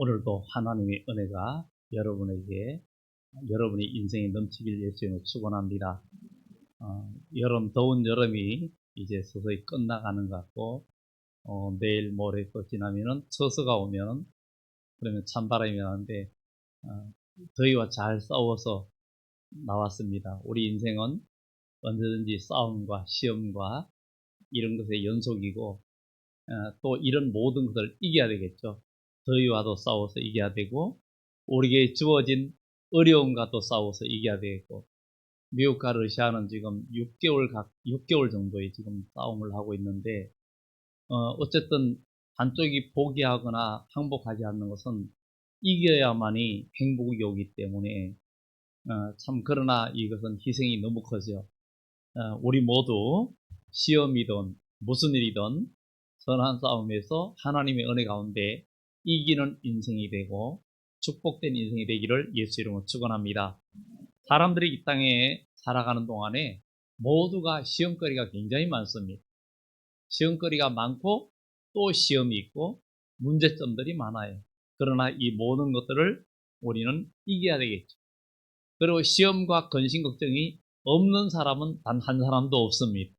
오늘도 하나님의 은혜가 여러분에게 여러분의 인생에 넘치길 예수님을 축원합니다. 더운 여름이 이제 서서히 끝나가는 것 같고 내일 모레 또 지나면은 처서가 오면 그러면 찬바람이 나는데 더위와 잘 싸워서 나왔습니다. 우리 인생은 언제든지 싸움과 시험과 이런 것의 연속이고 또 이런 모든 것을 이겨야 되겠죠. 더위와도 싸워서 이겨야 되고 우리에게 주어진 어려움과도 싸워서 이겨야 되겠고 미국과 러시아는 지금 6개월 정도의 지금 싸움을 하고 있는데 어쨌든 한쪽이 포기하거나 항복하지 않는 것은 이겨야만이 행복이 오기 때문에 참 그러나 이것은 희생이 너무 커져. 우리 모두 시험이든 무슨 일이든 선한 싸움에서 하나님의 은혜 가운데 이기는 인생이 되고 축복된 인생이 되기를 예수 이름으로 축원합니다. 사람들이 이 땅에 살아가는 동안에 모두가 시험거리가 굉장히 많습니다. 시험거리가 많고 또 시험이 있고 문제점들이 많아요. 그러나 이 모든 것들을 우리는 이겨야 되겠죠. 그리고 시험과 근심 걱정이 없는 사람은 단 한 사람도 없습니다.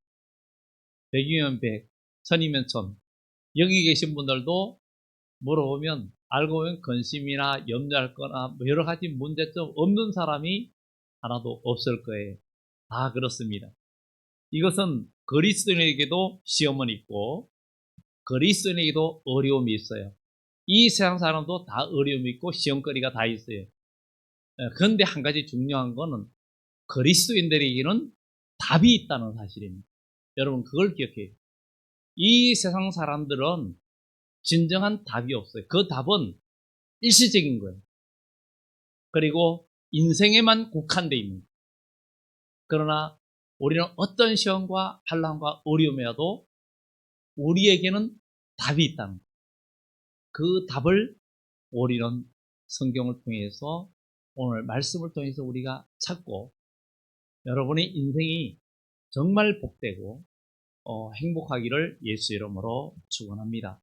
100이면 100, 1000이면 1000. 여기 계신 분들도 물어보면 알고 보면 근심이나 염려할 거나 여러 가지 문제점 없는 사람이 하나도 없을 거예요. 다 그렇습니다. 이것은 그리스도인에게도 시험은 있고 그리스도인에게도 어려움이 있어요. 이 세상 사람도 다 어려움이 있고 시험거리가 다 있어요. 그런데 한 가지 중요한 거는 그리스도인들에게는 답이 있다는 사실입니다. 여러분 그걸 기억해요. 이 세상 사람들은 진정한 답이 없어요. 그 답은 일시적인 거예요. 그리고 인생에만 국한되어 있는 거예요. 그러나 우리는 어떤 시험과 환난과 어려움에도 우리에게는 답이 있다는 거예요. 그 답을 우리는 성경을 통해서 오늘 말씀을 통해서 우리가 찾고 여러분의 인생이 정말 복되고 행복하기를 예수 이름으로 축원합니다.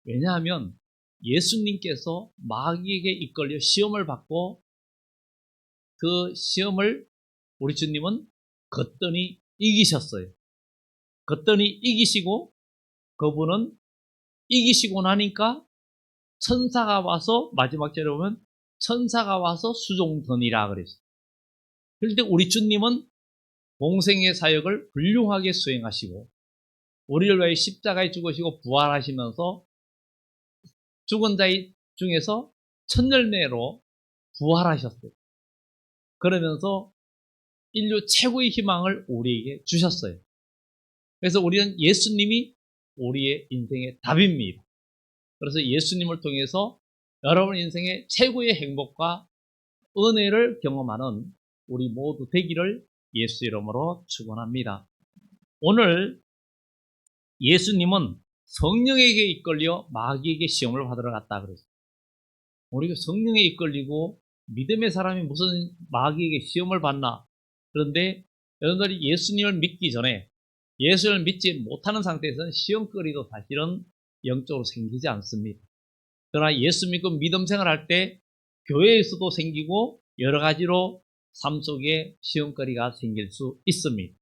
왜냐하면 예수님께서 마귀에게 이끌려 시험을 받고 그 시험을 우리 주님은 거뜬히 이기셨어요. 거뜬히 이기시고 그분은 이기시고 나니까 천사가 와서 마지막 절에 보면 천사가 와서 수종드니라 그랬어요. 그런데 우리 주님은 공생의 사역을 훌륭하게 수행하시고 우리를 위해 십자가에 죽으시고 부활하시면서 죽은 자 중에서 첫 열매로 부활하셨어요. 그러면서 인류 최고의 희망을 우리에게 주셨어요. 그래서 우리는 예수님이 우리의 인생의 답입니다. 그래서 예수님을 통해서 여러분 인생의 최고의 행복과 은혜를 경험하는 우리 모두 되기를 예수 이름으로 축원합니다. 오늘 예수님은 성령에게 이끌려 마귀에게 시험을 받으러 갔다 그랬어요. 우리가 성령에 이끌리고 믿음의 사람이 무슨 마귀에게 시험을 받나? 그런데 여러분들이 예수님을 믿기 전에 예수를 믿지 못하는 상태에서는 시험거리도 사실은 영적으로 생기지 않습니다. 그러나 예수 믿고 믿음 생활할 때 교회에서도 생기고 여러 가지로 삶 속에 시험거리가 생길 수 있습니다.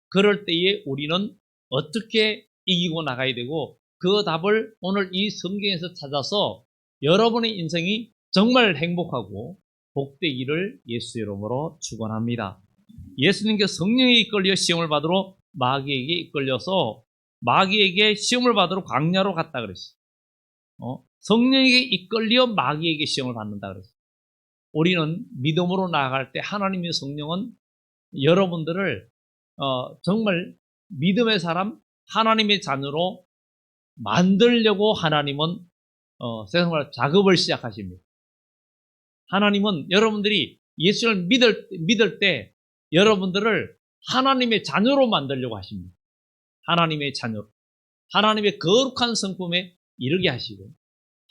그럴 때에 우리는 어떻게 이기고 나가야 되고 그 답을 오늘 이 성경에서 찾아서 여러분의 인생이 정말 행복하고 복되기를 예수 이름으로 축원합니다. 예수님께서 성령에 이끌려 시험을 받으러 마귀에게 이끌려서 마귀에게 시험을 받으러 광야로 갔다 그랬어요. 성령에게 이끌려 마귀에게 시험을 받는다 그랬어요. 우리는 믿음으로 나아갈 때 하나님의 성령은 여러분들을 정말 믿음의 사람, 하나님의 자녀로 만들려고 하나님은 세상을 작업을 시작하십니다. 하나님은 여러분들이 예수를 믿을 때 여러분들을 하나님의 자녀로 만들려고 하십니다. 하나님의 자녀로. 하나님의 거룩한 성품에 이르게 하시고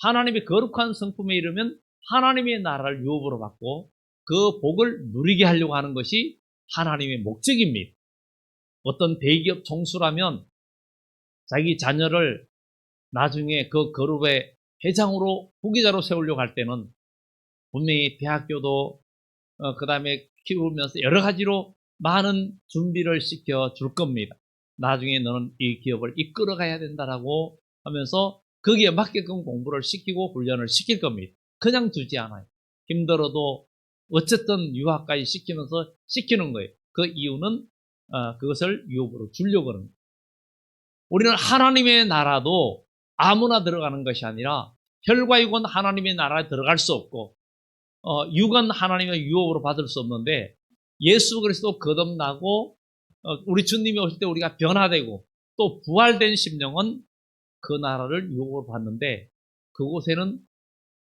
하나님의 거룩한 성품에 이르면 하나님의 나라를 유업으로 받고 그 복을 누리게 하려고 하는 것이 하나님의 목적입니다. 어떤 대기업 총수라면 자기 자녀를 나중에 그 그룹의 회장으로 후계자로 세우려고 할 때는 분명히 대학교도 그 다음에 키우면서 여러 가지로 많은 준비를 시켜줄 겁니다. 나중에 너는 이 기업을 이끌어가야 된다라고 하면서 거기에 맞게끔 공부를 시키고 훈련을 시킬 겁니다. 그냥 두지 않아요. 힘들어도 어쨌든 유학까지 시키면서 시키는 거예요. 그 이유는 그것을 유업으로 주려고 하는 거예요. 우리는 하나님의 나라도 아무나 들어가는 것이 아니라 혈과 육은 하나님의 나라에 들어갈 수 없고 육은 하나님의 유업으로 받을 수 없는데 예수 그리스도 거듭나고 우리 주님이 오실 때 우리가 변화되고 또 부활된 심령은 그 나라를 유업으로 받는데 그곳에는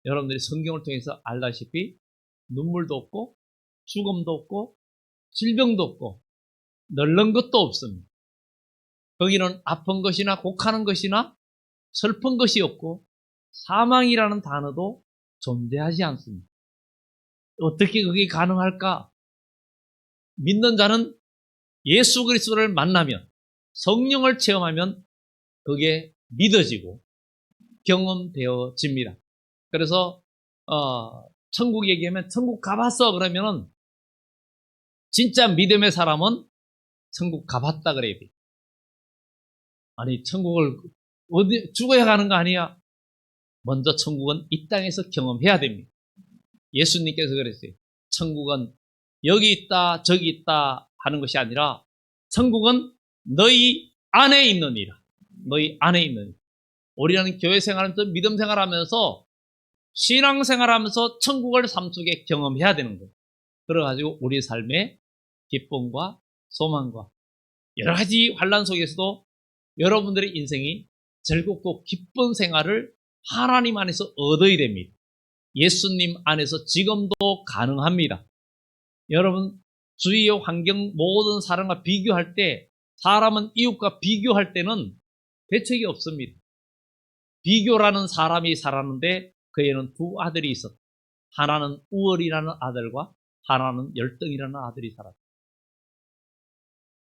여러분들이 성경을 통해서 알다시피 눈물도 없고 죽음도 없고 질병도 없고 널는 것도 없습니다. 거기는 아픈 것이나 곡하는 것이나 슬픈 것이 없고 사망이라는 단어도 존재하지 않습니다. 어떻게 그게 가능할까? 믿는 자는 예수 그리스도를 만나면 성령을 체험하면 그게 믿어지고 경험되어집니다. 그래서 천국 얘기하면 천국 가봤어 그러면은 진짜 믿음의 사람은 천국 가봤다 그래야 돼. 아니 천국을 어디 죽어야 가는 거 아니야? 먼저 천국은 이 땅에서 경험해야 됩니다. 예수님께서 그랬어요. 천국은 여기 있다 저기 있다 하는 것이 아니라 천국은 너희 안에 있느니라. 너희 안에 있느니라. 우리는 교회 생활하면서 믿음 생활하면서 신앙 생활하면서 천국을 삶 속에 경험해야 되는 거예요. 그래가지고 우리 삶의 기쁨과 소망과 여러 가지 환난 속에서도 여러분들의 인생이 즐겁고 기쁜 생활을 하나님 안에서 얻어야 됩니다. 예수님 안에서 지금도 가능합니다. 여러분 주위의 환경 모든 사람과 비교할 때 사람은 이웃과 비교할 때는 대책이 없습니다. 비교라는 사람이 살았는데 그에는 두 아들이 있었다. 하나는 우월이라는 아들과 하나는 열등이라는 아들이 살았다.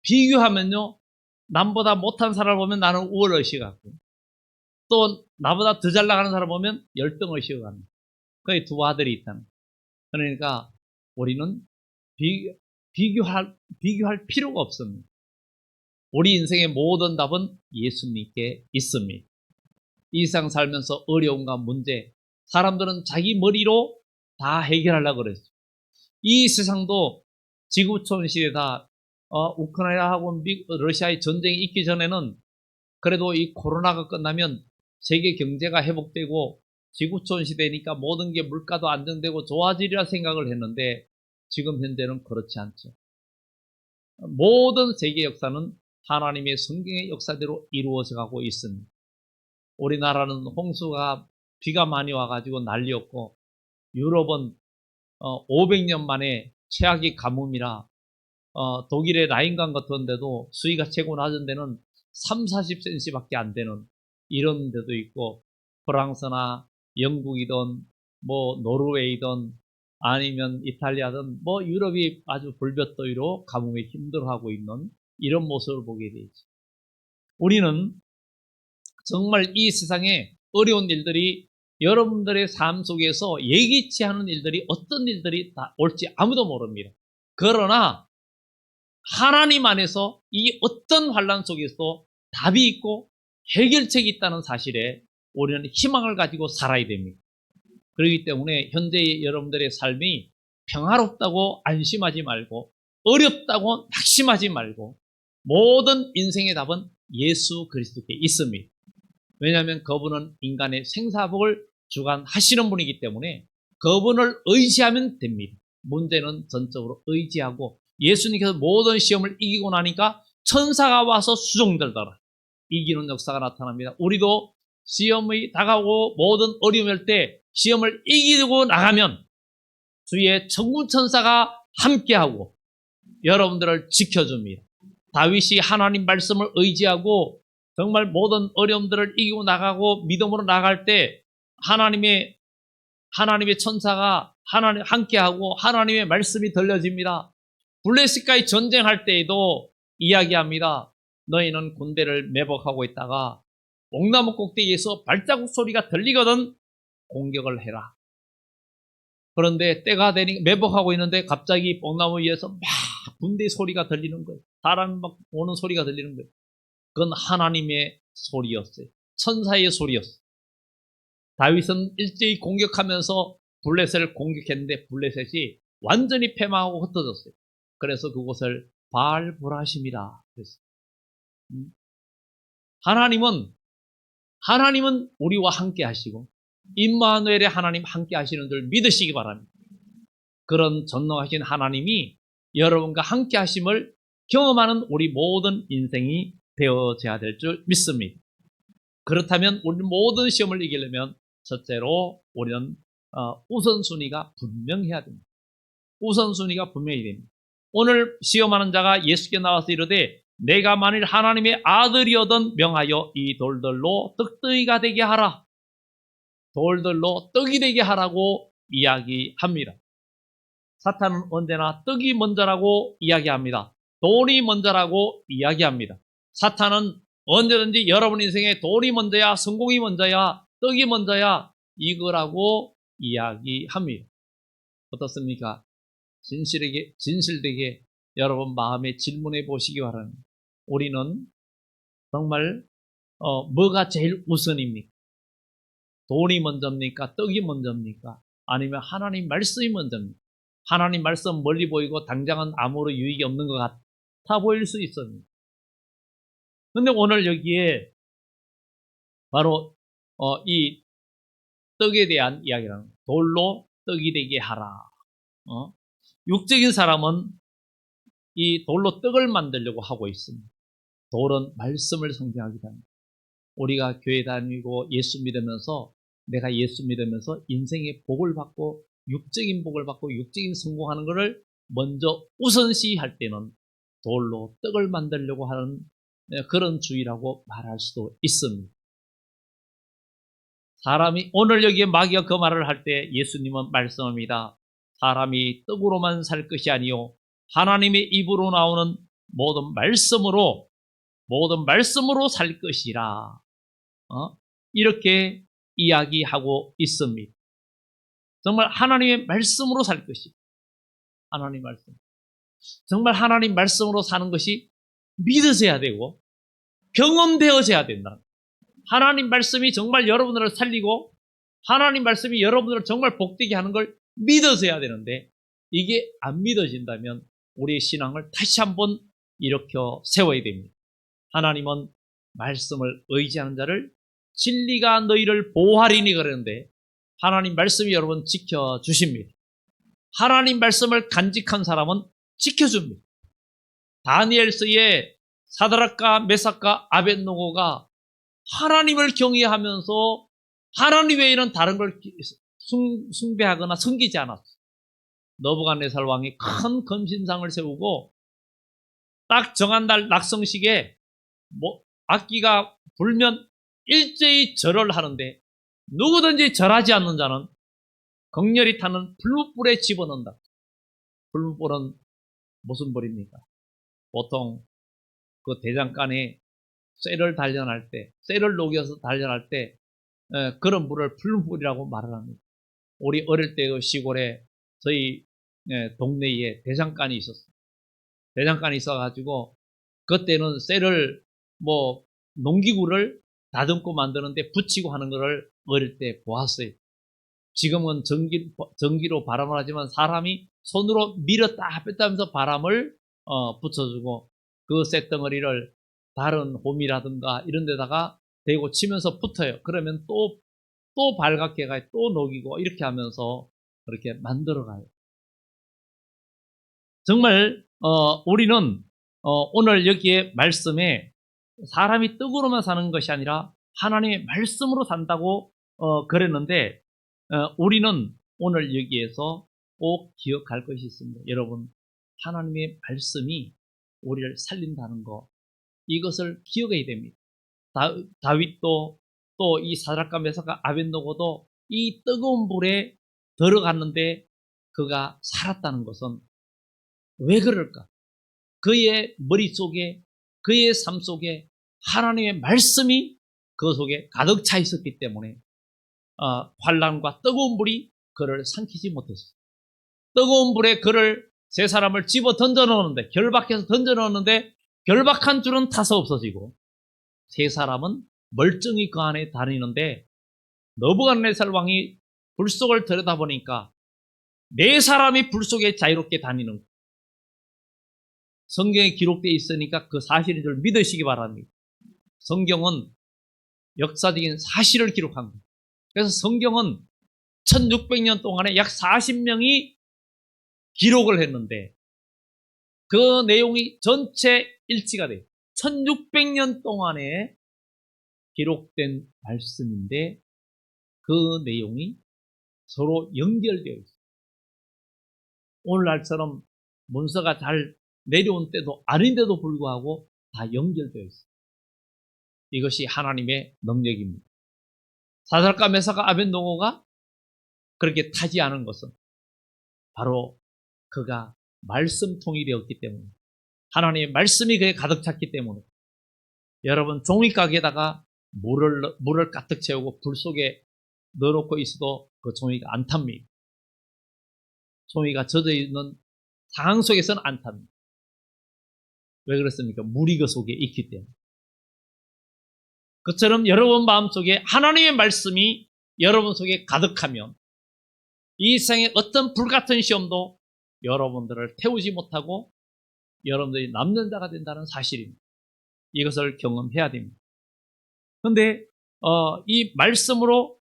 비교하면요 남보다 못한 사람을 보면 나는 우월의식 갖고 또 나보다 더 잘 나가는 사람을 보면 열등의식을 갖는 거의 두 아들이 있다는 거예요. 그러니까 우리는 비교할 필요가 없습니다. 우리 인생의 모든 답은 예수님께 있습니다. 이 세상 살면서 어려움과 문제 사람들은 자기 머리로 다 해결하려고 그랬어요. 이 세상도 지구촌 시대다 우크라이나하고 러시아의 전쟁이 있기 전에는 그래도 이 코로나가 끝나면 세계 경제가 회복되고 지구촌 시대니까 모든 게 물가도 안정되고 좋아지리라 생각을 했는데 지금 현재는 그렇지 않죠. 모든 세계 역사는 하나님의 성경의 역사대로 이루어져 가고 있습니다. 우리나라는 홍수가 비가 많이 와가지고 난리였고 유럽은 500년 만에 최악의 가뭄이라 독일의 라인강 같은 데도 수위가 최고 낮은 데는 30-40cm밖에 안 되는 이런 데도 있고 프랑스나 영국이든 뭐 노르웨이든 아니면 이탈리아든 뭐 유럽이 아주 불볕더위로 가뭄에 힘들어하고 있는 이런 모습을 보게 되죠. 우리는 정말 이 세상에 어려운 일들이 여러분들의 삶 속에서 예기치 않은 일들이 어떤 일들이 다 올지 아무도 모릅니다. 그러나 하나님 안에서 이 어떤 환난 속에서도 답이 있고 해결책이 있다는 사실에 우리는 희망을 가지고 살아야 됩니다. 그렇기 때문에 현재 여러분들의 삶이 평화롭다고 안심하지 말고 어렵다고 낙심하지 말고 모든 인생의 답은 예수 그리스도께 있습니다. 왜냐하면 그분은 인간의 생사복을 주관하시는 분이기 때문에 그분을 의지하면 됩니다. 문제는 전적으로 의지하고 예수님께서 모든 시험을 이기고 나니까 천사가 와서 수종들더라. 이기는 역사가 나타납니다. 우리도 시험이 다가오고 모든 어려움일 때 시험을 이기고 나가면 주의 천군천사가 함께하고 여러분들을 지켜줍니다. 다윗이 하나님 말씀을 의지하고 정말 모든 어려움들을 이기고 나가고 믿음으로 나갈 때 하나님의 천사가 함께하고 하나님의 말씀이 들려집니다. 블레셋과의 전쟁할 때에도 이야기합니다. 너희는 군대를 매복하고 있다가 옥나무 꼭대기에서 발자국 소리가 들리거든 공격을 해라. 그런데 때가 되니 매복하고 있는데 갑자기 뽕나무 위에서 막 군대 소리가 들리는 거예요. 사람이 막 오는 소리가 들리는 거예요. 그건 하나님의 소리였어요. 천사의 소리였어요. 다윗은 일제히 공격하면서 블레셋을 공격했는데 블레셋이 완전히 패망하고 흩어졌어요. 그래서 그곳을 바알브라심이라 그랬어요. 하나님은 우리와 함께 하시고 임마누엘의 하나님 함께 하시는 줄 믿으시기 바랍니다. 그런 전능하신 하나님이 여러분과 함께 하심을 경험하는 우리 모든 인생이 되어져야 될 줄 믿습니다. 그렇다면 우리 모든 시험을 이기려면 첫째로 우리는 우선순위가 분명해야 됩니다. 우선순위가 분명히 됩니다. 오늘 시험하는 자가 예수께 나와서 이르되 내가 만일 하나님의 아들이어든 명하여 이 돌들로 떡덩이가 되게 하라. 돌들로 떡이 되게 하라고 이야기합니다. 사탄은 언제나 떡이 먼저라고 이야기합니다. 돈이 먼저라고 이야기합니다. 사탄은 언제든지 여러분 인생에 돈이 먼저야, 성공이 먼저야, 떡이 먼저야 이거라고 이야기합니다. 어떻습니까? 진실되게 여러분 마음에 질문해 보시기 바랍니다. 우리는 정말 뭐가 제일 우선입니까? 돈이 먼저입니까? 떡이 먼저입니까? 아니면 하나님 말씀이 먼저입니까? 하나님 말씀 멀리 보이고 당장은 아무런 유익이 없는 것 같아 보일 수 있습니다. 근데 오늘 여기에 바로 이 떡에 대한 이야기라는 돌로 떡이 되게 하라. 육적인 사람은 이 돌로 떡을 만들려고 하고 있습니다. 돌은 말씀을 상징하기도 합니다. 우리가 교회 다니고 예수 믿으면서 내가 예수 믿으면서 인생의 복을 받고 육적인 복을 받고 육적인 성공하는 것을 먼저 우선시할 때는 돌로 떡을 만들려고 하는 그런 주의라고 말할 수도 있습니다. 사람이 오늘 여기에 마귀가 그 말을 할 때 예수님은 말씀합니다. 사람이 떡으로만 살 것이 아니요 하나님의 입으로 나오는 모든 말씀으로 살 것이라. 이렇게 이야기하고 있습니다. 정말 하나님의 말씀으로 살 것이. 하나님 말씀. 정말 하나님 말씀으로 사는 것이 믿어져야 되고 경험되어져야 된다. 하나님 말씀이 정말 여러분들을 살리고 하나님 말씀이 여러분들을 정말 복되게 하는 걸 믿어져야 되는데 이게 안 믿어진다면 우리의 신앙을 다시 한번 일으켜 세워야 됩니다. 하나님은 말씀을 의지하는 자를 진리가 너희를 보호하리니 그러는데 하나님 말씀이 여러분 지켜주십니다. 하나님 말씀을 간직한 사람은 지켜줍니다. 다니엘서의 사드락과 메삭과 아벳노고가 하나님을 경외하면서 하나님 외에는 다른 걸 숭배하거나 섬기지 않았어요. 너부갓네살 왕이 큰 금신상을 세우고 딱 정한 날 낙성식에 악기가 불면 일제히 절을 하는데 누구든지 절하지 않는 자는 극렬히 타는 불무불에 집어넣는다. 불무불은 무슨 불입니까? 보통 그 대장간에 쇠를 단련할 때, 쇠를 녹여서 단련할 때 그런 불을 불무불이라고 말을 합니다. 우리 어릴 때 그 시골에 저희 동네에 대장간이 있었어요. 대장간이 있어가지고 그때는 쇠를 농기구를 다듬고 만드는데 붙이고 하는 것을 어릴 때 보았어요. 지금은 전기로 바람을 하지만 사람이 손으로 밀었다 뺐다 하면서 바람을 붙여주고 그 쇳덩어리를 다른 홈이라든가 이런 데다가 대고 치면서 붙어요. 그러면 또 발갛게 가요. 또 녹이고 이렇게 하면서 그렇게 만들어가요. 정말 우리는 오늘 여기에 말씀에 사람이 떡으로만 사는 것이 아니라 하나님의 말씀으로 산다고 그랬는데 우리는 오늘 여기에서 꼭 기억할 것이 있습니다. 여러분, 하나님의 말씀이 우리를 살린다는 거, 이것을 기억해야 됩니다. 다윗도 또 이 사드락과 메삭과 아벳노고도 이 뜨거운 불에 들어갔는데 그가 살았다는 것은 왜 그럴까? 그의 머릿속에, 그의 삶 속에 하나님의 말씀이 그 속에 가득 차 있었기 때문에 환란과 뜨거운 불이 그를 삼키지 못했어요. 뜨거운 불에 그를 세 사람을 집어 던져 넣었는데, 결박해서 던져 넣었는데 결박한 줄은 타서 없어지고 세 사람은 멀쩡히 그 안에 다니는데, 너부갓네살 왕이 불 속을 들여다보니까 네 사람이 불 속에 자유롭게 다니는 거예요. 성경에 기록되어 있으니까 그 사실인 줄 믿으시기 바랍니다. 성경은 역사적인 사실을 기록한 거예요. 그래서 성경은 1600년 동안에 약 40명이 기록을 했는데 그 내용이 전체 일치가 돼요. 1600년 동안에 기록된 말씀인데 그 내용이 서로 연결되어 있어요. 오늘날처럼 문서가 잘 내려온 때도 아닌데도 불구하고 다 연결되어 있어요. 이것이 하나님의 능력입니다. 사드락과 메사가 아벤노고가 그렇게 타지 않은 것은 바로 그가 말씀통이 되었기 때문에, 하나님의 말씀이 그에 가득 찼기 때문에. 여러분, 종이가게에다가 물을 가득 채우고 불 속에 넣어놓고 있어도 그 종이가 안 탑니다. 종이가 젖어 있는 상황 속에서는 안 탑니다. 왜 그렇습니까? 물이 그 속에 있기 때문에. 그처럼 여러분 마음속에 하나님의 말씀이 여러분 속에 가득하면 이 세상의 어떤 불같은 시험도 여러분들을 태우지 못하고 여러분들이 남는 자가 된다는 사실입니다. 이것을 경험해야 됩니다. 그런데 이 말씀으로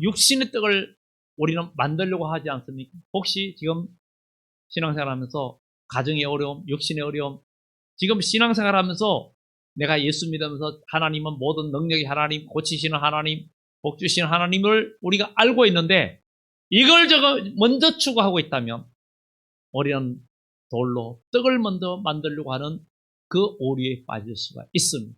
육신의 떡을 우리는 만들려고 하지 않습니까? 혹시 지금 신앙생활하면서 가정의 어려움, 육신의 어려움, 지금 신앙생활하면서 내가 예수 믿으면서 하나님은 모든 능력이 하나님, 고치시는 하나님, 복 주시는 하나님을 우리가 알고 있는데 이걸 먼저 추구하고 있다면 우리는 돌로 떡을 먼저 만들려고 하는 그 오류에 빠질 수가 있습니다.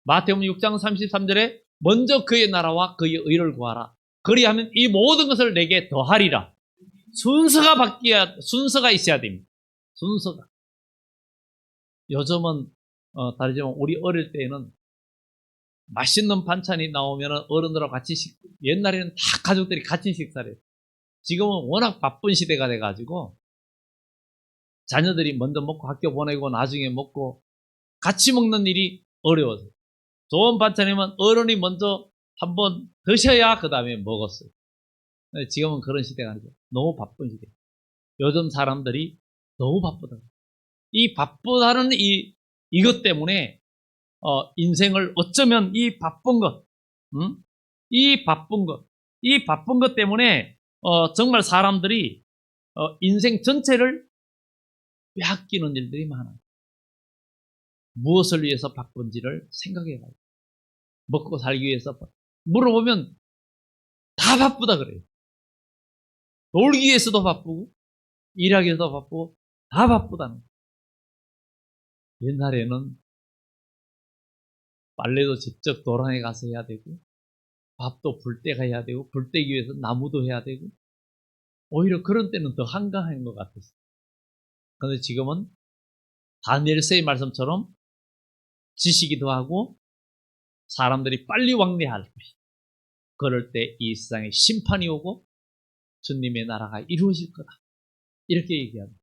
마태복음 6장 33절에 먼저 그의 나라와 그의 의를 구하라. 그리하면 이 모든 것을 내게 더하리라. 순서가 있어야 됩니다. 순서가. 요즘은 다르지만 우리 어릴 때에는 맛있는 반찬이 나오면 어른들하고 같이 옛날에는 다 가족들이 같이 식사를 해요. 지금은 워낙 바쁜 시대가 돼가지고 자녀들이 먼저 먹고 학교 보내고 나중에 먹고 같이 먹는 일이 어려워서 좋은 반찬이면 어른이 먼저 한번 드셔야 그 다음에 먹었어요. 지금은 그런 시대가 아니죠. 너무 바쁜 시대. 요즘 사람들이 너무 바쁘다. 이 바쁘다는 이것 때문에 인생을 어쩌면 이 바쁜 것, 이 바쁜 것 때문에 정말 사람들이 인생 전체를 빼앗기는 일들이 많아요. 무엇을 위해서 바쁜지를 생각해봐요. 먹고 살기 위해서 물어보면 다 바쁘다 그래요. 놀기 위해서도 바쁘고 일하기 위해서도 바쁘고 다 바쁘다는 거예요. 옛날에는 빨래도 직접 도랑에 가서 해야 되고 밥도 불 때가 해야 되고 불 때기 위해서 나무도 해야 되고 오히려 그런 때는 더 한가한 것 같았어요. 그런데 지금은 다니엘서의 말씀처럼 지식이 더하고 사람들이 빨리 왕래할 것이다. 그럴 때 이 세상에 심판이 오고 주님의 나라가 이루어질 거다. 이렇게 얘기합니다.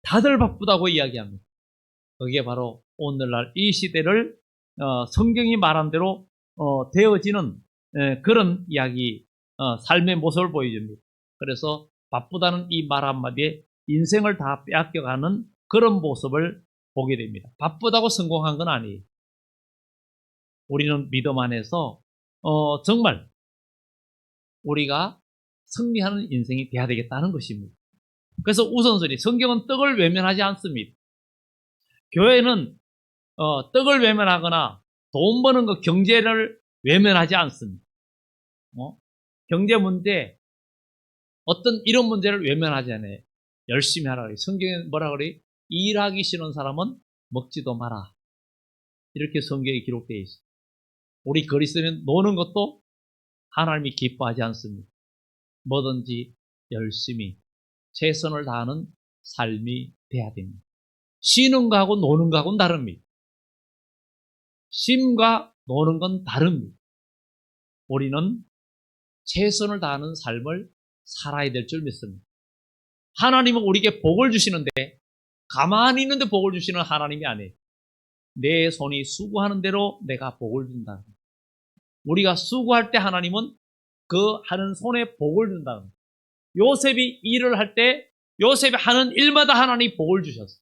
다들 바쁘다고 이야기합니다. 그게 바로 오늘날 이 시대를 성경이 말한 대로 되어지는 그런 이야기, 삶의 모습을 보여줍니다. 그래서 바쁘다는 이 말 한마디에 인생을 다 빼앗겨가는 그런 모습을 보게 됩니다. 바쁘다고 성공한 건 아니에요. 우리는 믿음 안에서 정말 우리가 승리하는 인생이 돼야 되겠다는 것입니다. 그래서 우선순위, 성경은 떡을 외면하지 않습니다. 교회는 떡을 외면하거나 돈 버는 것, 경제를 외면하지 않습니다. 경제 문제, 어떤 이런 문제를 외면하지 않아요. 열심히 하라 그래요. 성경에 뭐라 그래요? 일하기 싫은 사람은 먹지도 마라. 이렇게 성경에 기록되어 있어요. 우리 그리스도인은 노는 것도 하나님이 기뻐하지 않습니다. 뭐든지 열심히 최선을 다하는 삶이 돼야 됩니다. 쉬는 거하고 노는 거하고는 다릅니다. 쉼과 노는 건 다릅니다. 우리는 최선을 다하는 삶을 살아야 될 줄 믿습니다. 하나님은 우리에게 복을 주시는데 가만히 있는데 복을 주시는 하나님이 아니에요. 내 손이 수고하는 대로 내가 복을 준다. 우리가 수고할 때 하나님은 그 하는 손에 복을 준다. 요셉이 일을 할 때 요셉이 하는 일마다 하나님이 복을 주셨어요.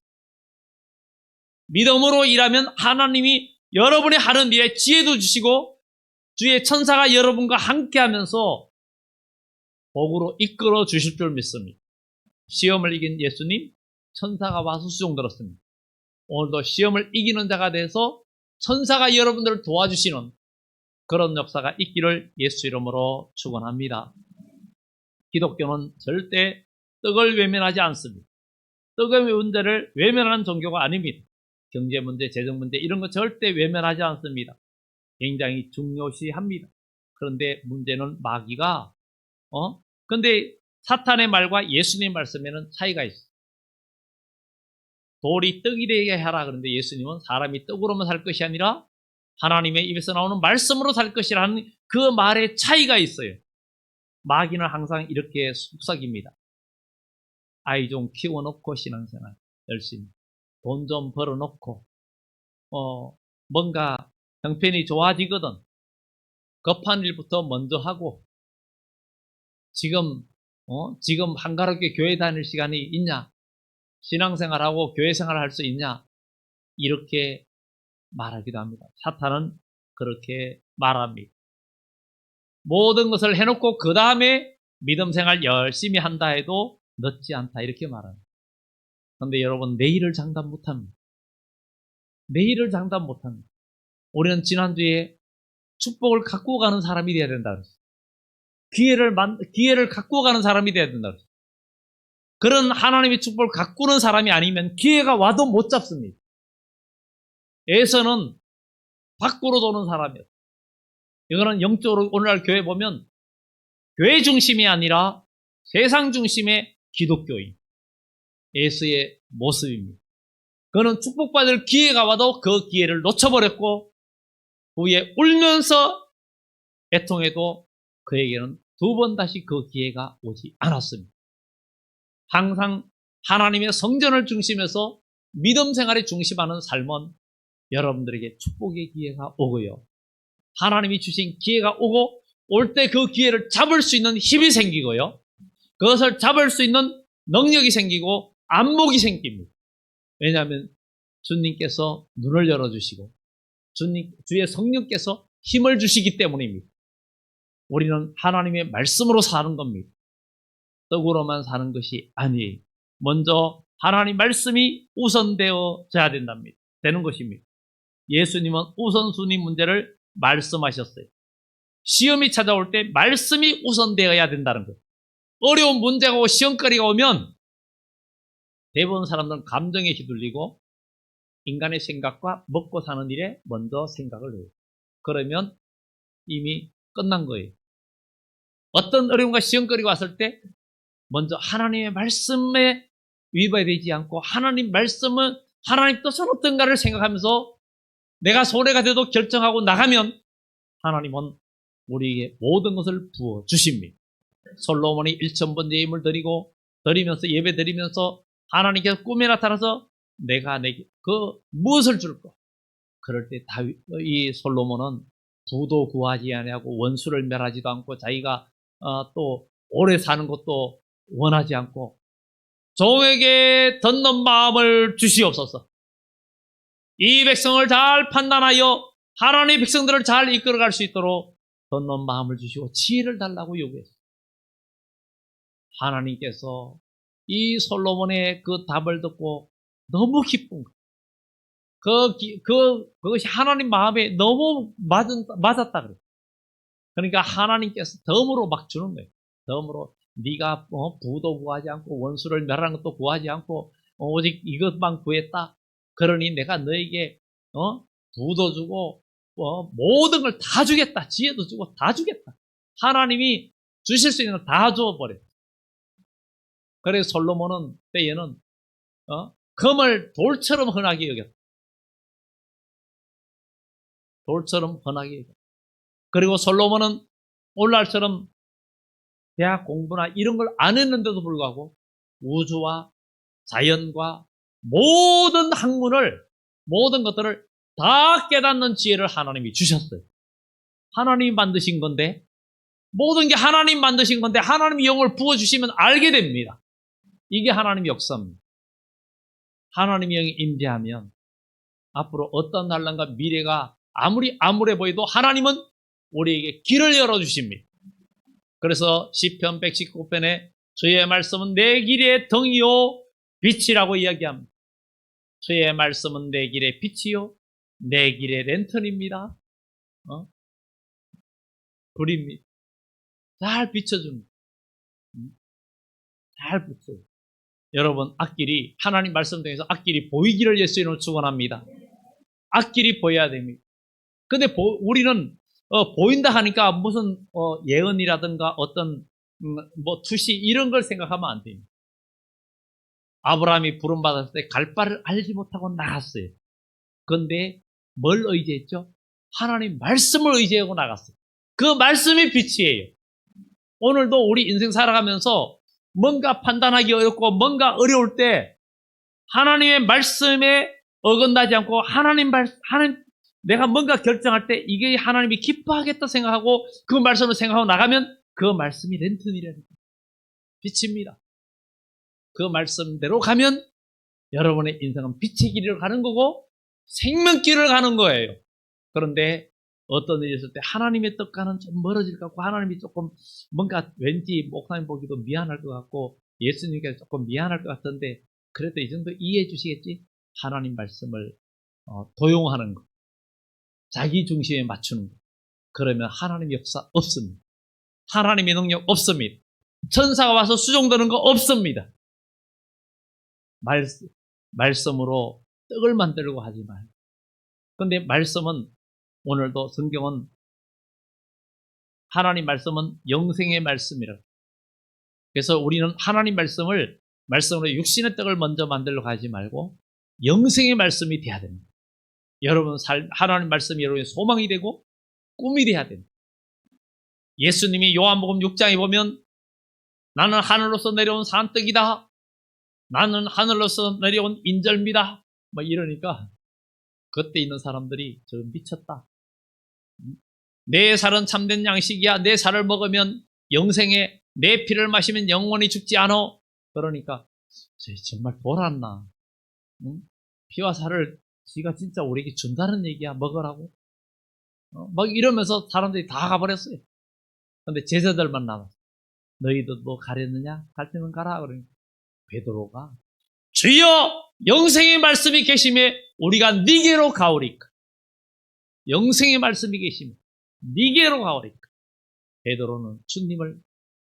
믿음으로 일하면 하나님이 여러분이 하는 일에 지혜도 주시고 주의 천사가 여러분과 함께하면서 복으로 이끌어 주실 줄 믿습니다. 시험을 이긴 예수님 천사가 와서 수종들었습니다. 오늘도 시험을 이기는 자가 돼서 천사가 여러분들을 도와주시는 그런 역사가 있기를 예수 이름으로 축원합니다. 기독교는 절대 떡을 외면하지 않습니다. 떡의 문제를 외면하는 종교가 아닙니다. 경제 문제, 재정 문제 이런 거 절대 외면하지 않습니다. 굉장히 중요시합니다. 그런데 문제는 마귀가 근데 사탄의 말과 예수님의 말씀에는 차이가 있어요. 돌이 떡이 되게 하라 그런데 예수님은 사람이 떡으로만 살 것이 아니라 하나님의 입에서 나오는 말씀으로 살 것이라는 그 말에 차이가 있어요. 마귀는 항상 이렇게 속삭입니다. 아이 좀 키워놓고 신앙생활 열심히 돈 좀 벌어놓고 뭔가 형편이 좋아지거든 급한 일부터 먼저 하고 지금 한가롭게 교회 다닐 시간이 있냐? 신앙생활하고 교회생활을 할 수 있냐? 이렇게 말하기도 합니다. 사탄은 그렇게 말합니다. 모든 것을 해놓고 그 다음에 믿음생활 열심히 한다 해도 늦지 않다 이렇게 말합니다. 그런데 여러분 내일을 장담 못합니다. 내일을 장담 못합니다. 우리는 지난주에 축복을 갖고 가는 사람이 되어야 된다 그랬어요. 기회를 갖고 가는 사람이 되어야 된다 그랬어요. 그런 하나님의 축복을 가꾸는 사람이 아니면 기회가 와도 못 잡습니다. 에서는 밖으로 도는 사람이에요. 이거는 영적으로 오늘날 교회 보면 교회 중심이 아니라 세상 중심의 기독교인 에서의 모습입니다. 그는 축복받을 기회가 와도 그 기회를 놓쳐버렸고 후에 울면서 애통해도 그에게는 두 번 다시 그 기회가 오지 않았습니다. 항상 하나님의 성전을 중심에서 믿음 생활에 중심하는 삶은 여러분들에게 축복의 기회가 오고요. 하나님이 주신 기회가 오고 올 때 그 기회를 잡을 수 있는 힘이 생기고요. 그것을 잡을 수 있는 능력이 생기고 안목이 생깁니다. 왜냐하면 주님께서 눈을 열어주시고 주의 성령께서 힘을 주시기 때문입니다. 우리는 하나님의 말씀으로 사는 겁니다. 떡으로만 사는 것이 아니에요. 먼저 하나님 말씀이 우선되어져야 된답니다. 되는 것입니다. 예수님은 우선순위 문제를 말씀하셨어요. 시험이 찾아올 때 말씀이 우선되어야 된다는 거예요. 어려운 문제가 오고 시험거리가 오면 대부분 사람들은 감정에 휘둘리고 인간의 생각과 먹고 사는 일에 먼저 생각을 해요. 그러면 이미 끝난 거예요. 어떤 어려움과 시험거리가 왔을 때 먼저 하나님의 말씀에 위배되지 않고 하나님 말씀은 하나님 뜻은 어떤가를 생각하면서 내가 손해가 돼도 결정하고 나가면 하나님은 우리에게 모든 것을 부어주십니다. 솔로몬이 1000번째 힘을 드리면서 예배 드리면서 하나님께서 꿈에 나타나서 내가 내게 무엇을 줄까? 그럴 때 이 솔로몬은 부도 구하지 아니하고 원수를 멸하지도 않고 자기가 또 오래 사는 것도 원하지 않고 종에게 덧는 마음을 주시옵소서. 이 백성을 잘 판단하여 하나님의 백성들을 잘 이끌어갈 수 있도록 덧는 마음을 주시고 지혜를 달라고 요구했어요. 하나님께서 이 솔로몬의 그 답을 듣고 너무 기쁜 거예요. 그것이 하나님 마음에 너무 맞았다 그래요. 그러니까 하나님께서 덤으로 막 주는 거예요. 덤으로 네가 부도 구하지 않고 원수를 멸하는 것도 구하지 않고 오직 이것만 구했다. 그러니 내가 너에게 부도 주고 모든 걸 다 주겠다. 지혜도 주고 다 주겠다. 하나님이 주실 수 있는 걸 다 줘버려요. 그래서 솔로몬은 때에는 금을 돌처럼 흔하게 여겼다. 돌처럼 흔하게 여겼다. 그리고 솔로몬은 오늘날처럼 대학 공부나 이런 걸 안 했는데도 불구하고 우주와 자연과 모든 학문을, 모든 것들을 다 깨닫는 지혜를 하나님이 주셨어요. 하나님이 만드신 건데, 모든 게 하나님 만드신 건데 하나님이 영을 부어주시면 알게 됩니다. 이게 하나님의 역사입니다. 하나님의 영이 임재하면 앞으로 어떤 날란가 미래가 아무리 암울해 보여도 하나님은 우리에게 길을 열어주십니다. 그래서 시편 119편에 주의 말씀은 내 길의 등이요 빛이라고 이야기합니다. 주의 말씀은 내 길의 빛이요 내 길의 랜턴입니다. 불입니다. 잘 비춰줍니다. 잘 비춰요. 여러분, 앞길이 하나님 말씀 통해서 앞길이 보이기를 예수 이름으로 축원합니다. 앞길이 보여야 됩니다. 근데 우리는 보인다 하니까 무슨 예언이라든가 어떤 뭐 투시 이런 걸 생각하면 안 됩니다. 아브라함이 부름받았을 때 갈 바를 알지 못하고 나갔어요. 그런데 뭘 의지했죠? 하나님 말씀을 의지하고 나갔어요. 그 말씀이 빛이에요. 오늘도 우리 인생 살아가면서 뭔가 판단하기 어렵고 뭔가 어려울 때 하나님의 말씀에 어긋나지 않고 하나님 내가 뭔가 결정할 때 이게 하나님이 기뻐하겠다 생각하고 그 말씀을 생각하고 나가면 그 말씀이 랜턴이라니까. 빛입니다. 그 말씀대로 가면 여러분의 인생은 빛의 길을 가는 거고 생명길을 가는 거예요. 그런데 어떤 일이 있을 때 하나님의 뜻과는 좀 멀어질 것 같고 하나님이 조금 뭔가 왠지 목사님 보기도 미안할 것 같고 예수님께서 조금 미안할 것 같은데 그래도 이 정도 이해해 주시겠지? 하나님 말씀을 도용하는 거. 자기 중심에 맞추는 거. 그러면 하나님의 역사 없습니다. 하나님의 능력 없습니다. 천사가 와서 수종드는 거 없습니다. 말씀으로 떡을 만들려고 하지 말고. 그런데 말씀은 오늘도 성경은 하나님 말씀은 영생의 말씀이라고. 그래서 우리는 하나님 말씀으로 육신의 떡을 먼저 만들려고 하지 말고 영생의 말씀이 돼야 됩니다. 여러분 하나님 말씀이 여러분의 소망이 되고 꿈이 돼야 됩니다. 예수님이 요한복음 6장에 보면 나는 하늘로서 내려온 산떡이다. 나는 하늘로서 내려온 인절미다. 막 이러니까 그때 있는 사람들이 저 미쳤다. 내 살은 참된 양식이야. 내 살을 먹으면 영생에 내 피를 마시면 영원히 죽지 않아. 그러니까 정말 돌았나. 응? 피와 살을 지가 진짜 우리에게 준다는 얘기야. 먹으라고. 막 이러면서 사람들이 다 가버렸어요. 근데 제자들만 남았어. 너희도 뭐 가렸느냐? 갈 때는 가라. 그러니까 베드로가 주여 영생의 말씀이 계심에 우리가 니게로 가오리까. 영생의 말씀이 계심에 니게로 가오리까. 베드로는 주님을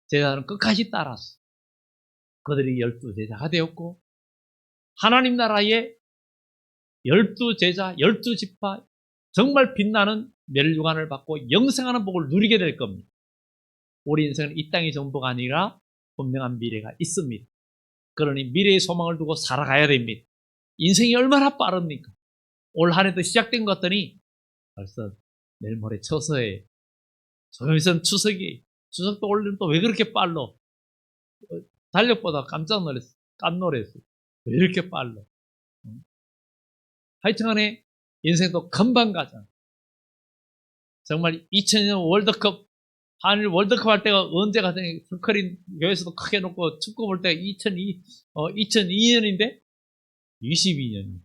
제자들은 끝까지 따랐어. 그들이 12제자가 되었고 하나님 나라의 12제자 12지파 정말 빛나는 멸류관을 받고 영생하는 복을 누리게 될 겁니다. 우리 인생은 이 땅의 전부가 아니라 분명한 미래가 있습니다. 그러니 미래의 소망을 두고 살아가야 됩니다. 인생이 얼마나 빠릅니까? 올 한 해도 시작된 것 같더니 벌써 내일 모레 처서에 조금 있으면 추석이 추석도 올리면 또 왜 그렇게 빨라? 달력보다 깜짝 놀랐어. 깜놀했어. 왜 이렇게 빨라? 하여튼간에 인생도 금방 가잖아. 정말 2000년 월드컵 한일 월드컵 할 때가 언제 가더니 스크린 교회에서도 크게 놓고 축구 볼 때가 2002년인데 22년이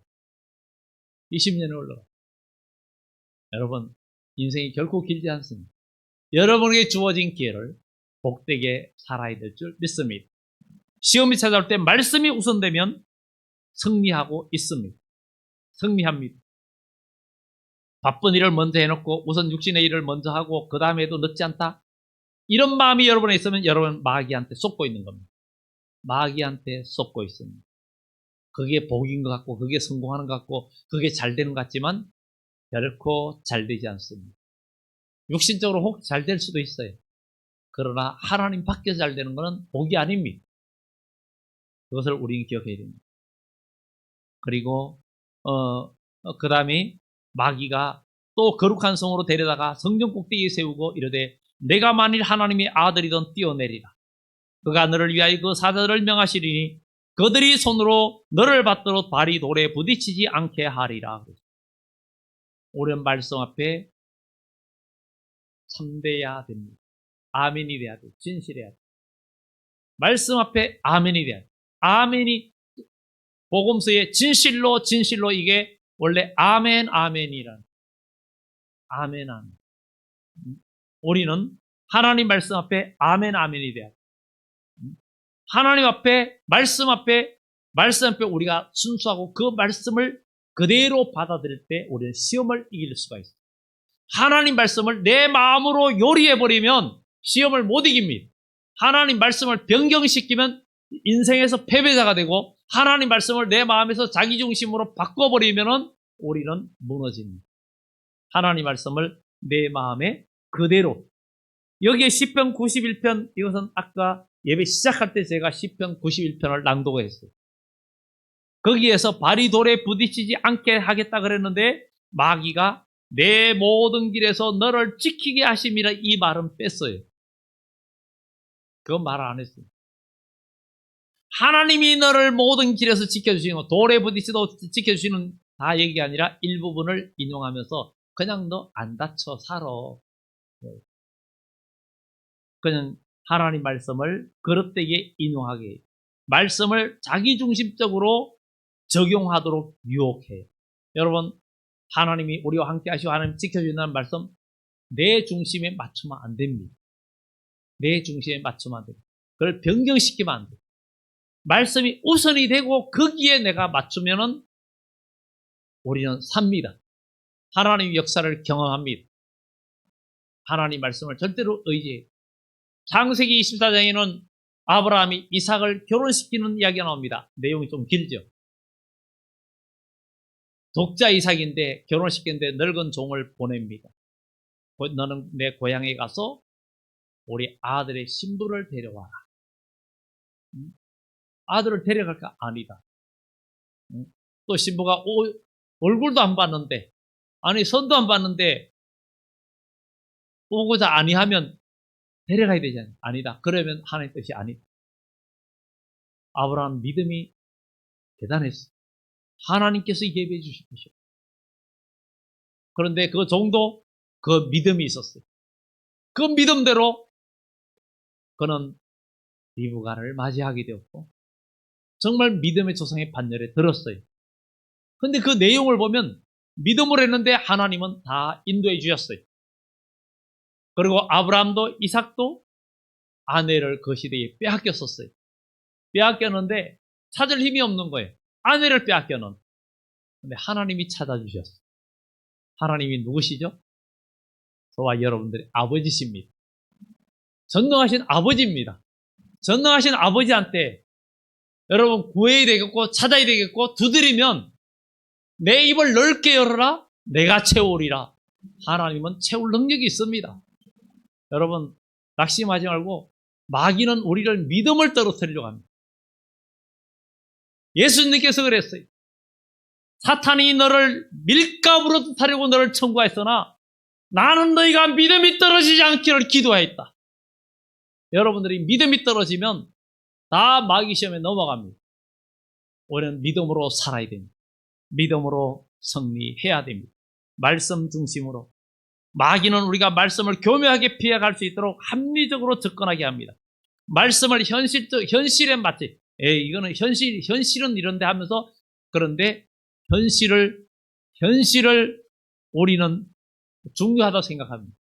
20년에 올라가. 여러분 인생이 결코 길지 않습니다. 여러분에게 주어진 기회를 복되게 살아야 될 줄 믿습니다. 시험이 찾아올 때 말씀이 우선되면 승리하고 있습니다. 승리합니다. 바쁜 일을 먼저 해놓고 우선 육신의 일을 먼저 하고 그 다음에 해도 늦지 않다. 이런 마음이 여러분에 있으면 여러분 마귀한테 쏟고 있는 겁니다. 마귀한테 쏟고 있습니다. 그게 복인 것 같고 그게 성공하는 것 같고 그게 잘 되는 것 같지만 결코 잘 되지 않습니다. 육신적으로 혹 잘 될 수도 있어요. 그러나 하나님 밖에서 잘 되는 것은 복이 아닙니다. 그것을 우리는 기억해야 됩니다. 그리고 그 다음에 마귀가 또 거룩한 성으로 데려다가 성전 꼭대기에 세우고 이르되 내가 만일 하나님의 아들이든 뛰어내리라. 그가 너를 위하여 그 사자들을 명하시리니 그들이 손으로 너를 받들어 발이 돌에 부딪히지 않게 하리라. 옳은 말씀 앞에 참돼야 됩니다. 아멘이 돼야 돼. 진실해야 돼. 말씀 앞에 아멘이 돼야 돼. 아멘이 복음서의 진실로 진실로 이게 원래 아멘 아멘이란 아멘 아멘. 우리는 하나님 말씀 앞에 아멘 아멘이 돼야 돼. 하나님 앞에 말씀 앞에 우리가 순수하고 그 말씀을 그대로 받아들일 때 우리는 시험을 이길 수가 있어요. 하나님 말씀을 내 마음으로 요리해버리면 시험을 못 이깁니다. 하나님 말씀을 변경시키면 인생에서 패배자가 되고 하나님 말씀을 내 마음에서 자기중심으로 바꿔버리면 우리는 무너집니다. 하나님 말씀을 내 마음에 그대로. 여기에 시편 91편, 이것은 아까 예배 시작할 때 제가 시편 91편을 낭독했어요. 거기에서 발이 돌에 부딪히지 않게 하겠다 그랬는데 마귀가 내 모든 길에서 너를 지키게 하심이라 이 말은 뺐어요. 그건 말 안 했어요. 하나님이 너를 모든 길에서 지켜주시는 거, 돌에 부딪혀도 지켜주시는 다 얘기가 아니라 일부분을 인용하면서 그냥 너 안 다쳐 살아. 그냥 하나님 말씀을 그릇되게 인용하게 해요. 말씀을 자기중심적으로 적용하도록 유혹해요. 여러분, 하나님이 우리와 함께 하시고 하나님 지켜주신다는 말씀 내 중심에 맞추면 안 됩니다. 내 중심에 맞추면 안 됩니다. 그걸 변경시키면 안 돼요. 말씀이 우선이 되고 거기에 내가 맞추면은 우리는 삽니다. 하나님의 역사를 경험합니다. 하나님 말씀을 절대로 의지해요. 창세기 24장에는 아브라함이 이삭을 결혼시키는 이야기가 나옵니다. 내용이 좀 길죠. 독자 이삭인데 결혼시키는데 늙은 종을 보냅니다. 너는 내 고향에 가서 우리 아들의 신부를 데려와라. 아들을 데려갈까? 아니다. 또 신부가 얼굴도 안 봤는데, 아니 선도 안 봤는데 오고자 아니하면 데려가야 되잖아요. 아니다. 그러면 하나님 뜻이 아니다. 아브라함 믿음이 대단했어요. 하나님께서 예배해 주실 것이요. 그런데 그 종도 그 믿음이 있었어요. 그 믿음대로 그는 리브가를 맞이하게 되었고 정말 믿음의 조상의 반열에 들었어요. 그런데 그 내용을 보면 믿음을 했는데 하나님은 다 인도해 주셨어요. 그리고 아브라함도 이삭도 아내를 그 시대에 빼앗겼었어요. 빼앗겼는데 찾을 힘이 없는 거예요. 아내를 빼앗겨는. 근데 하나님이 찾아주셨어요. 하나님이 누구시죠? 저와 여러분들의 아버지십니다. 전능하신 아버지입니다. 전능하신 아버지한테 여러분 구해야 되겠고 찾아야 되겠고 두드리면 내 입을 넓게 열어라 내가 채우리라. 하나님은 채울 능력이 있습니다. 여러분 낙심하지 말고 마귀는 우리를 믿음을 떨어뜨리려고 합니다. 예수님께서 그랬어요. 사탄이 너를 밀가부로 타려고 너를 청구하였으나 나는 너희가 믿음이 떨어지지 않기를 기도하였다. 여러분들이 믿음이 떨어지면 다 마귀 시험에 넘어갑니다. 우리는 믿음으로 살아야 됩니다. 믿음으로 승리해야 됩니다. 말씀 중심으로. 마귀는 우리가 말씀을 교묘하게 피해갈 수 있도록 합리적으로 접근하게 합니다. 말씀을 현실에 맞지. 이거는 현실은 이런데 하면서 그런데 현실을 우리는 중요하다고 생각합니다.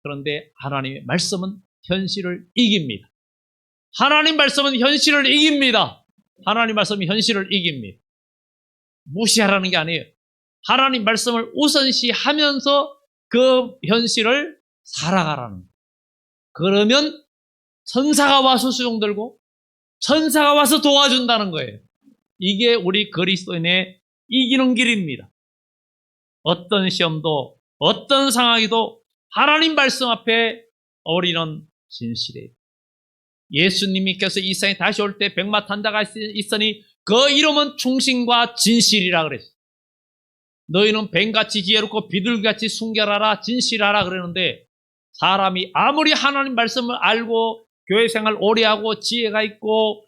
그런데 하나님의 말씀은 현실을 이깁니다. 하나님 말씀은 현실을 이깁니다. 하나님 말씀이 현실을 이깁니다. 무시하라는 게 아니에요. 하나님 말씀을 우선시하면서 그 현실을 살아가라는 거예요. 그러면 천사가 와서 수종들고 천사가 와서 도와준다는 거예요. 이게 우리 그리스도인의 이기는 길입니다. 어떤 시험도 어떤 상황에도 하나님 말씀 앞에 우리는 진실해요. 예수님께서 이 세상에 다시 올 때 백마탄자가 있으니 그 이름은 충신과 진실이라 그랬어요. 너희는 뱀같이 지혜롭고 비둘기같이 순결하라 진실하라 그러는데 사람이 아무리 하나님 말씀을 알고 교회 생활 오래 하고 지혜가 있고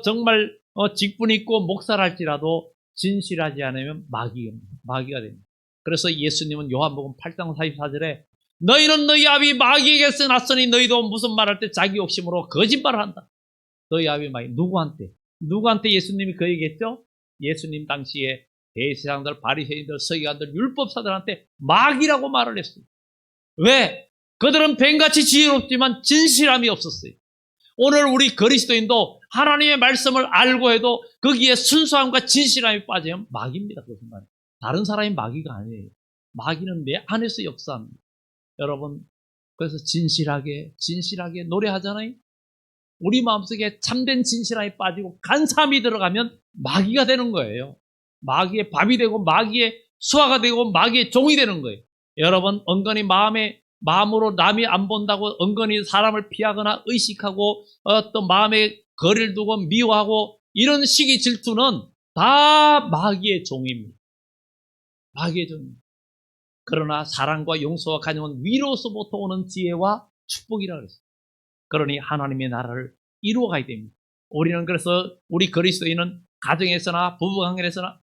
정말 직분 있고 목사를 할지라도 진실하지 않으면 마귀가 됩니다. 그래서 예수님은 요한복음 8장 44절에 너희는 너희 아비 마귀에게서 났으니 너희도 무슨 말할 때 자기 욕심으로 거짓말을 한다. 너희 아비 마귀. 누구한테 예수님이 그 얘기했죠? 예수님 당시에 대제사장들, 바리새인들, 서기관들, 율법사들한테 마귀라고 말을 했어요. 왜? 그들은 뱀같이 지혜롭지만 진실함이 없었어요. 오늘 우리 그리스도인도 하나님의 말씀을 알고 해도 거기에 순수함과 진실함이 빠지면 마귀입니다. 그 순간. 다른 사람이 마귀가 아니에요. 마귀는 내 안에서 역사합니다. 여러분, 그래서 진실하게 노래하잖아요. 우리 마음속에 참된 진실함이 빠지고 간사함이 들어가면 마귀가 되는 거예요. 마귀의 밥이 되고 마귀의 수하가 되고 마귀의 종이 되는 거예요. 여러분, 은근히 마음으로 남이 안 본다고 은근히 사람을 피하거나 의식하고 또 마음에 거리를 두고 미워하고 이런 시기 질투는 다 마귀의 종입니다. 마귀의 종입니다. 그러나 사랑과 용서와 간용은 위로서부터 오는 지혜와 축복이라고 그랬어요. 그러니 하나님의 나라를 이루어가야 됩니다. 우리는 그래서 우리 그리스도인은 가정에서나 부부관계에서나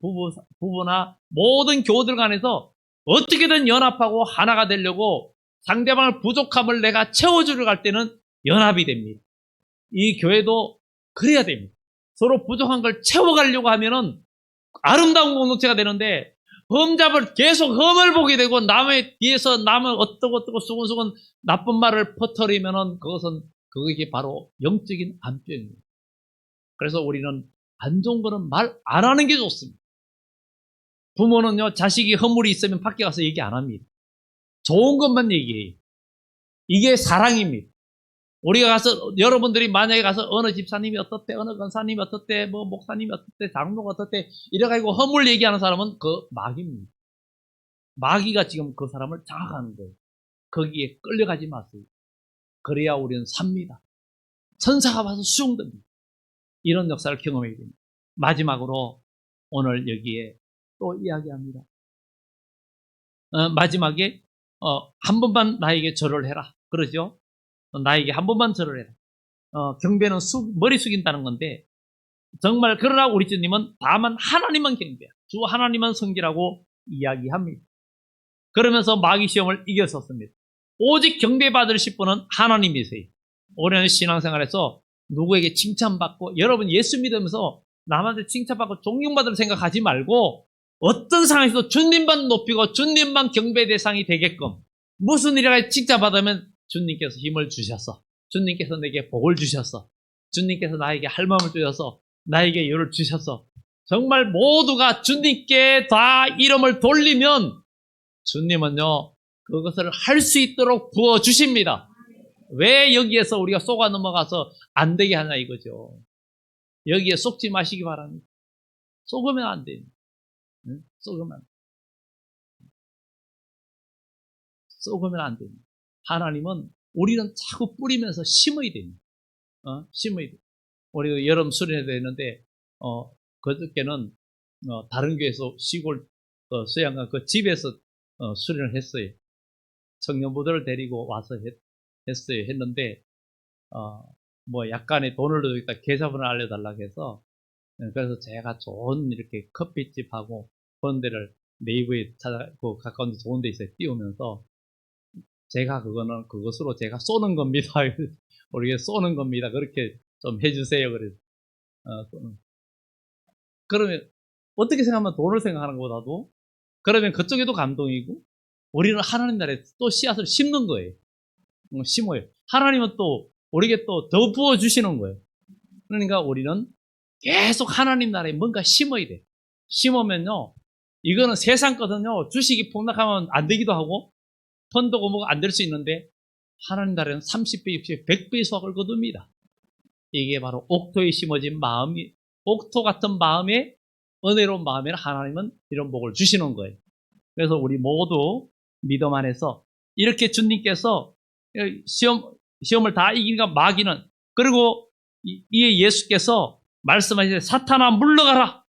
부부나 모든 교우들 간에서 어떻게든 연합하고 하나가 되려고 상대방의 부족함을 내가 채워주려 갈 때는 연합이 됩니다. 이 교회도 그래야 됩니다. 서로 부족한 걸 채워가려고 하면은 아름다운 공동체가 되는데 흠잡을 계속 흠을 보게 되고 남의 뒤에서 남을 어떻고 수근수근 나쁜 말을 퍼뜨리면은 그게 바로 영적인 암병입니다. 그래서 우리는 안 좋은 거는 말 안 하는 게 좋습니다. 부모는요, 자식이 허물이 있으면 밖에 가서 얘기 안 합니다. 좋은 것만 얘기해요. 이게 사랑입니다. 우리가 가서, 여러분들이 만약에 가서 어느 집사님이 어떻대, 어느 권사님이 어떻대, 뭐 목사님이 어떻대, 장로가 어떻대, 이래가지고 허물 얘기하는 사람은 그 마귀입니다. 마귀가 지금 그 사람을 장악하는 거예요. 거기에 끌려가지 마세요. 그래야 우리는 삽니다. 천사가 와서 수용됩니다. 이런 역사를 경험해야 됩니다. 마지막으로 오늘 여기에 또 이야기합니다. 마지막에 한 번만 나에게 절을 해라. 그러죠? 나에게 한 번만 절을 해라. 경배는 머리 숙인다는 건데 정말 그러나 우리 주님은 다만 하나님만 경배해. 주 하나님만 섬기라고 이야기합니다. 그러면서 마귀 시험을 이겼었습니다. 오직 경배받으실 분은 하나님이세요. 우리는 신앙생활에서 누구에게 칭찬받고 여러분 예수 믿으면서 남한테 칭찬받고 존경받을 생각하지 말고 어떤 상황에서도 주님만 높이고 주님만 경배 대상이 되게끔 무슨 일이라 칭찬받으면 주님께서 힘을 주셨어. 주님께서 내게 복을 주셨어. 주님께서 나에게 할 마음을 주셔서 나에게 여유를 주셨어. 정말 모두가 주님께 다 이름을 돌리면 주님은요 그것을 할 수 있도록 부어주십니다. 왜 여기에서 우리가 속아 넘어가서 안 되게 하냐 이거죠. 여기에 속지 마시기 바랍니다. 속으면 안 돼요. 썩으면 안 됩니다. 하나님은 우리는 자꾸 뿌리면서 심어야 됩니다. 심어야 돼요. 우리도 여름 수련회도 했는데, 그저께는, 다른 교회에서 시골, 수양관 그 집에서, 수련을 했어요. 청년부들을 데리고 와서 했는데, 뭐 약간의 돈을 넣겠다 계좌번호를 알려달라고 해서, 그래서 제가 좋은 이렇게 커피집하고 그런 데를 네이버에 찾아고 가까운 데 좋은 데 있어요. 띄우면서 제가 그것으로 제가 쏘는 겁니다. 우리가 쏘는 겁니다. 그렇게 좀 해주세요. 그래서 그러면 어떻게 생각하면 돈을 생각하는 것보다도 그러면 그쪽에도 감동이고 우리는 하나님 나라에 또 씨앗을 심는 거예요. 심어요. 하나님은 또 우리에게 또 더 부어주시는 거예요. 그러니까 우리는 계속 하나님 나라에 뭔가 심어야 돼. 심으면요, 이거는 세상 거든요, 주식이 폭락하면 안 되기도 하고, 펀드고 뭐가 안 될 수 있는데, 하나님 나라는 30배, 60배, 100배의 수확을 거둡니다. 이게 바로 옥토에 심어진 마음이, 옥토 같은 마음에, 은혜로운 마음에 하나님은 이런 복을 주시는 거예요. 그래서 우리 모두 믿음 안에서 이렇게 주님께서 시험을 다 이기니까 마귀는, 그리고 이에 예수께서 말씀하시되 사탄아 물러가라.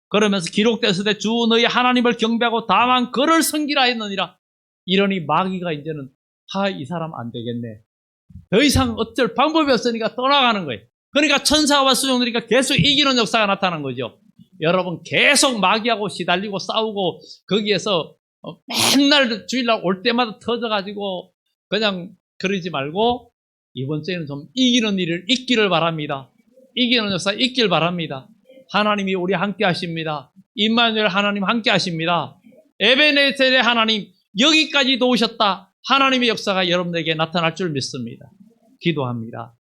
그러면서 기록되었을 주 너희 하나님을 경배하고 다만 그를 섬기라 했느니라. 이러니 마귀가 이제는 이 사람 안 되겠네. 더 이상 어쩔 방법이 없으니까 떠나가는 거예요. 그러니까 천사와 수종들이니까 계속 이기는 역사가 나타난 거죠. 여러분 계속 마귀하고 시달리고 싸우고 거기에서 맨날 주일날 올 때마다 터져가지고 그냥 그러지 말고 이번 주에는 좀 이기는 일을 있기를 바랍니다. 이기는 역사 있길 바랍니다. 하나님이 우리 함께 하십니다. 임마누엘 하나님 함께 하십니다. 에베네셀의 하나님 여기까지 도우셨다. 하나님의 역사가 여러분에게 나타날 줄 믿습니다. 기도합니다.